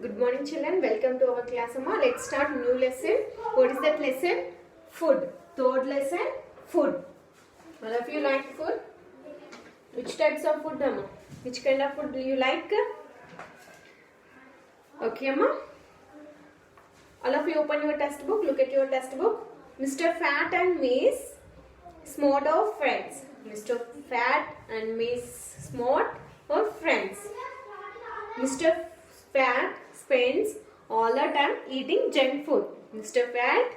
Good morning children, welcome to our class. Amma. Let's start new lesson. What is that lesson? Food. Third lesson, food. All of you like food? Which types of food, Amma? Which kind of food do you like? Okay, Amma. All of you open your test book, look at your test book. Mr. Fat and Miss Smart are friends. Mr. Fat and Miss Smart are friends. Mr. Fat spends all the time eating junk food. Mr. Fat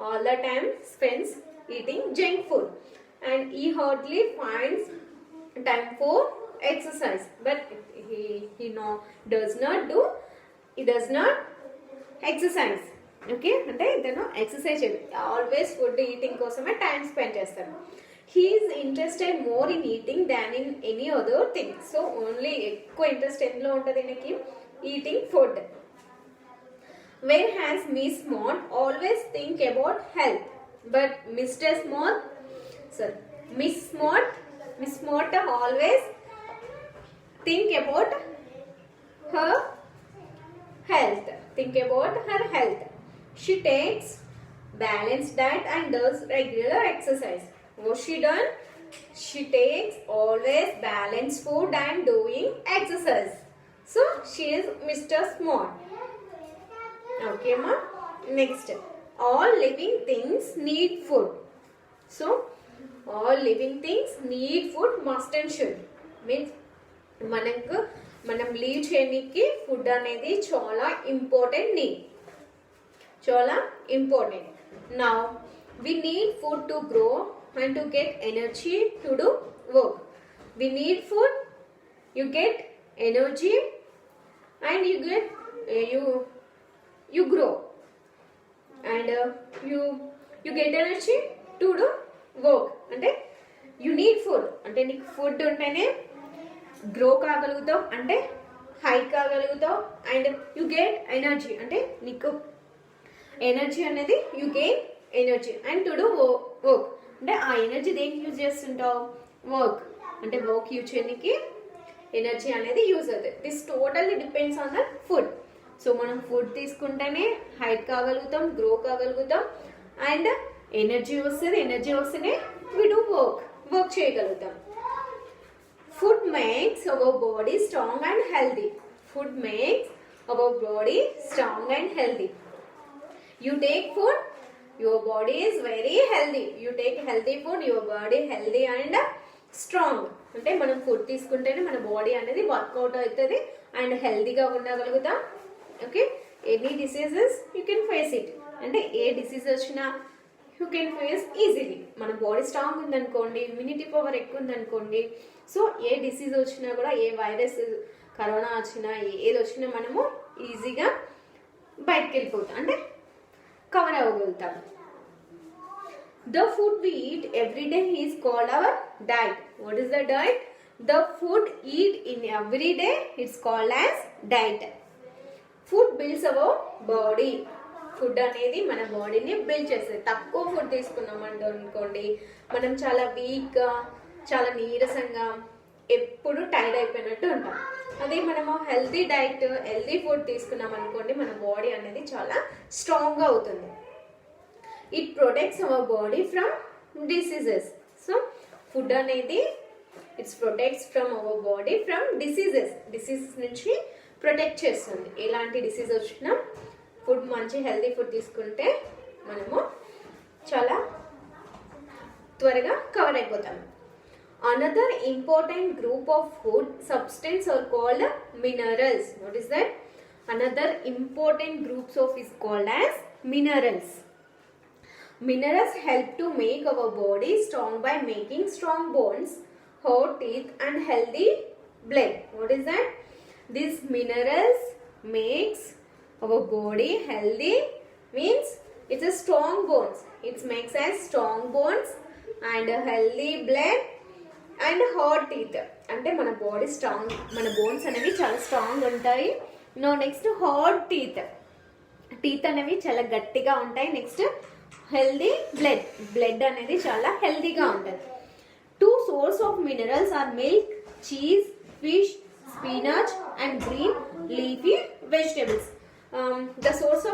all the time spends eating junk food, and he hardly finds time for exercise. But he does not exercise. Okay, అంటే ఇతను exercise always food eating కోసమే time spend చేస్తాడు. He is interested more in eating than in any other thing. So only ఎక్కువ interest ఎందులో ఉంటుంది ఈయనకి? Eating food. Where has miss smart always think about health, but miss smart always think about her health. Think about her health. She takes balanced diet and does regular exercise. What she done? She takes always balanced food and doing exercise. So she is Mr. Smart. Okay, ma. Next, all living things need food. So all living things need food, must and should. Means మనం live చేయడానికి food అనేది చాలా important need, చాలా important. Now we need food to grow and to get energy to do work. We need food, you get energy and you grow and you get energy to do work. అంటే you need food అంటే నీకు food ఉంటేనే grow కాగలుగుతావు, అంటే height కాగలుగుతావు. And you get energy అంటే నీకు energy అనేది you gain energy and to do work. అంటే ఆ ఎనర్జీ దేనికి యూజ్ చేస్తుంటావు? వర్క్. అంటే వర్క్ యూజ్ చేయడానికి ఎనర్జీ అనేది యూజ్ అవుతుంది. This totally depends on the food. So మనం ఫుడ్ తీసుకుంటేనే హైట్ కాగలుగుతాం, గ్రో కాగలుగుతాం అండ్ ఎనర్జీ వస్తుంది. ఎనర్జీ వస్తేనే వి డూ వర్క్ చేయగలుగుతాం. Food makes our body strong and healthy. Food makes our body strong and healthy. You take food, your body is very healthy. You take healthy food, your body healthy and strong. అంటే మనం food తీసుకుంటేనే మన body అనేది work out అవుతుంది and హెల్తీగా ఉండగలుగుతాం. Okay, any diseases you can face it. అంటే ఏ డిసీజ్ వచ్చినా యూ కెన్ ఫేస్ ఈజీలీ. మన బాడీ స్ట్రాంగ్ ఉందనుకోండి, ఇమ్యూనిటీ పవర్ ఎక్కువ ఉందనుకోండి, సో ఏ డిసీజ్ వచ్చినా కూడా, ఏ వైరస్, కరోనా వచ్చినా, ఏది వచ్చినా మనము ఈజీగా బయటకు వెళ్ళిపోతాం, అంటే cover అవ్వగలుగుతాం. The food we eat every day is called our diet. What is the diet? The food eat in every day, it's called as diet. Food builds our body. Food అనేది మన బాడీని బిల్డ్ చేస్తుంది. తక్కువ food తీసుకున్నామంటే అనుకోండి, మనం చాలా వీక్గా, చాలా నీరసంగా, ఎప్పుడు టైర్డ్ అయిపోయినట్టు ఉంటాం. అదే మనము హెల్తీ డైట్, హెల్తీ ఫుడ్ తీసుకున్నాం అనుకోండి, మన బాడీ అనేది చాలా స్ట్రాంగ్గా అవుతుంది. It protects our body from diseases. So food అనేది its protects from our body from diseases నుంచి ప్రొటెక్ట్ చేస్తుంది. ఎలాంటి డిసీజ్ వచ్చినా ఫుడ్, మంచి హెల్తీ ఫుడ్ తీసుకుంటే మనము చాలా త్వరగా కవర్ అయిపోతాము. Another important group of food substance are called minerals. What is that? Another important groups of is called as minerals. Minerals help to make our body strong by making strong bones, hard teeth and healthy blood. What is that? These minerals makes our body healthy, means it's a strong bones. It makes us strong bones and a healthy blood and hard teeth. అంటే మన body strong, మన bones అనేవి చాలా strong ఉంటాయి. Next hard teeth అనేవి చాలా గట్టిగా ఉంటాయి. నెక్స్ట్ హెల్దీ బ్లడ్ అనేది చాలా హెల్దీగా ఉంటుంది. 2 sources of minerals are milk, cheese, fish, spinach and green leafy vegetables. The source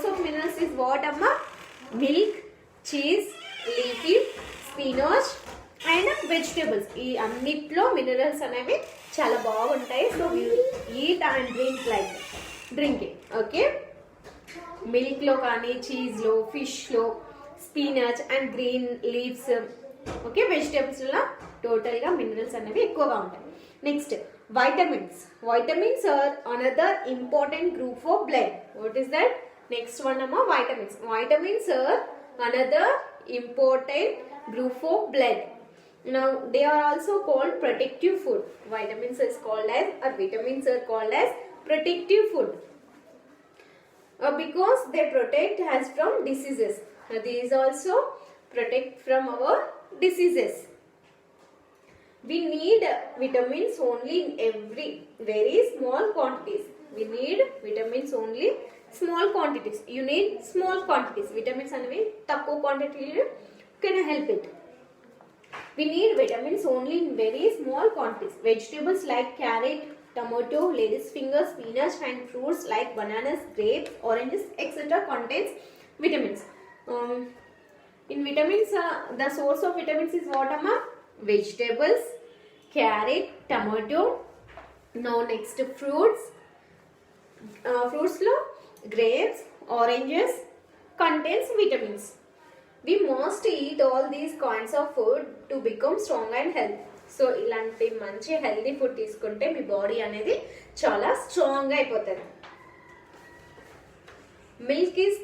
of minerals is what amma? Milk, cheese, leafy, spinach and vegetables. ఈ అన్నిట్లో మినరల్స్ అనేవి చాలా బాగుంటాయి. So eat and drink like drinking. Okay, మిల్క్లో కానీ చీజ్లో, ఫిష్లో, spinach and green leaves, okay, వెజిటేబుల్స్లో టోటల్గా మినరల్స్ అనేవి ఎక్కువగా ఉంటాయి. Next vitamins. Vitamins are another important group of blood. What is that? Next one amma, vitamins. Vitamins are another important group of blood. Now they are also called protective food. Vitamins is called as, or vitamins are called as protective food because they protect us from diseases. These also protect from our diseases. We need vitamins only in very small quantities. We need vitamins only small quantities. You need small quantities. Vitamins అనేవి తక్కువ క్వాంటిటీలో can help it. We need vitamins only in very small quantities. Vegetables like carrot, tomato, lady's finger, spinach and fruits like bananas, grapes, oranges, etc. contains vitamins. In vitamins, the source of vitamins is what amma? Vegetables, carrot, tomato. Now next fruits. Fruits lo grapes, oranges contains vitamins. We must eat all these kinds of food to become strong and healthy. So ఇలాంటి మంచి healthy food తీసుకుంటే మీ body అనేది చాలా strong అయిపోతుంది. Milk is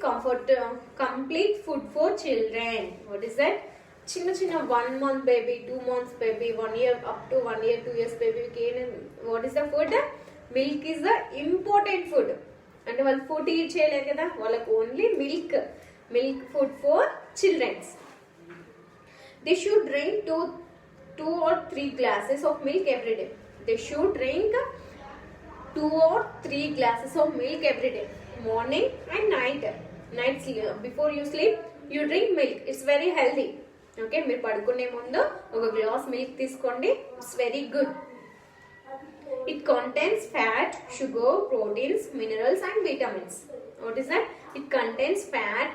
complete food for children. What is that? చిన్న చిన్న 1 month baby, 2 months baby, 1 year up to 1 year 2 years బేబీకి what is the food? Milk is the important food. అంటే వాళ్ళు food eat చేయలేరు కదా, వాళ్ళకి only milk food for childrens. They should drink 2 or 3 glasses of milk every day. They should drink 2 or 3 glasses of milk every day, morning and night. Before you sleep, you drink milk. It's very healthy. Okay, మీరు పడుకునే ముందు ఒక glass milk తీసుకోండి. It's very good. It contains fat, sugar, proteins, minerals and vitamins. What is that? It contains fat,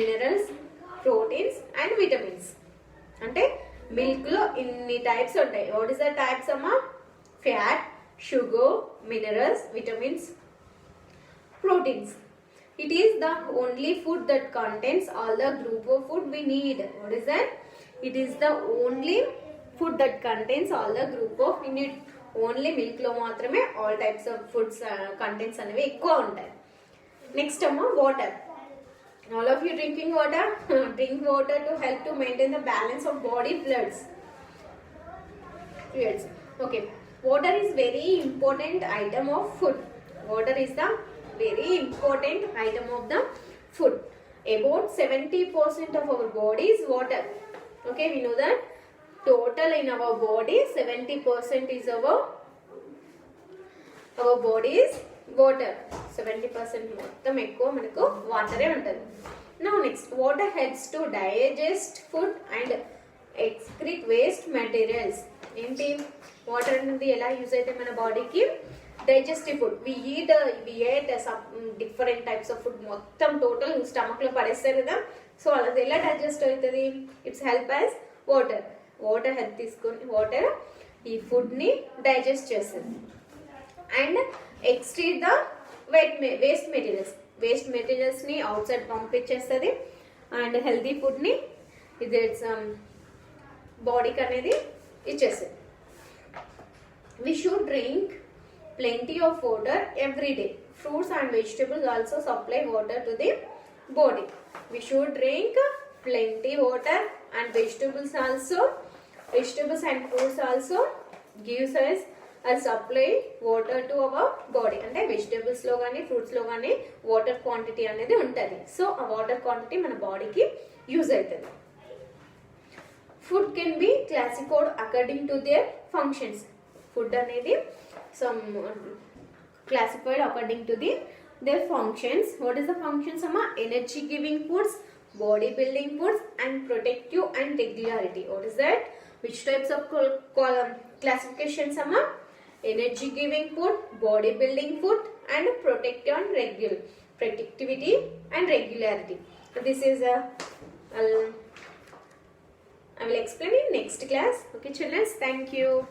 minerals, proteins and vitamins. అంటే milk లో ఇన్ని types ఉంటాయి. What is the types అమ్మా? Fat, sugar, minerals, vitamins, proteins. It is the only food that contains all the group of food we need. What is that? It is the only food that contains all the group of we need. Only milk లో మాత్రమే all types of foods contents అనేవి ఎక్కువ ఉంటాయి. Next అమ్మా water. All of you drinking water? Drink water to help to maintain the balance of body fluids. Okay. Water is very important item of food. Water is the very important item of the food. About 70% of our body is water. Okay, we know that. Total in our body 70% is our body is water. 70% మొత్తం ఎక్కువ మనకు వాటరే ఉంటుంది. Now next, water helps to digest food and excrete waste materials. ఏంటి water అనేది ఎలా use అయితే మన బాడీకి? Digestive food. We eat different types of food మొత్తం టోటల్ స్టమక్ లో పడేస్తారు కదా. సో అది ఎలా డైజెస్ట్ అవుతుంది? Its help as water. Water help తీసుకొని వాటర్ ఈ ఫుడ్ ని డైజెస్ట్ చేస్తుంది. And excrete the waste materials ని అవుట్ సైడ్ పంపించేస్తుంది. అండ్ హెల్తీ ఫుడ్ ని ఇది బాడీకి అనేది ఇచ్చేస్తుంది. We should drink plenty of water every day. Fruits and vegetables also supply water to the body. We should drink plenty water and vegetables and fruits also gives us a supply water to our body. అంటే vegetables లో కానీ fruits లో కానీ water quantity అనేది ఉంటుంది. So ఆ water quantity మన బాడీకి యూజ్ అవుతుంది. Food can be classified according to their functions. Food అనేది some classified according to their functions. What is the functions amma? Energy giving foods, body building foods and protective and regularity. What is that? Which types of classifications amma? energy giving food, body building food, and protectivity and regularity. So this is I will explain in next class. Okay children, thank you.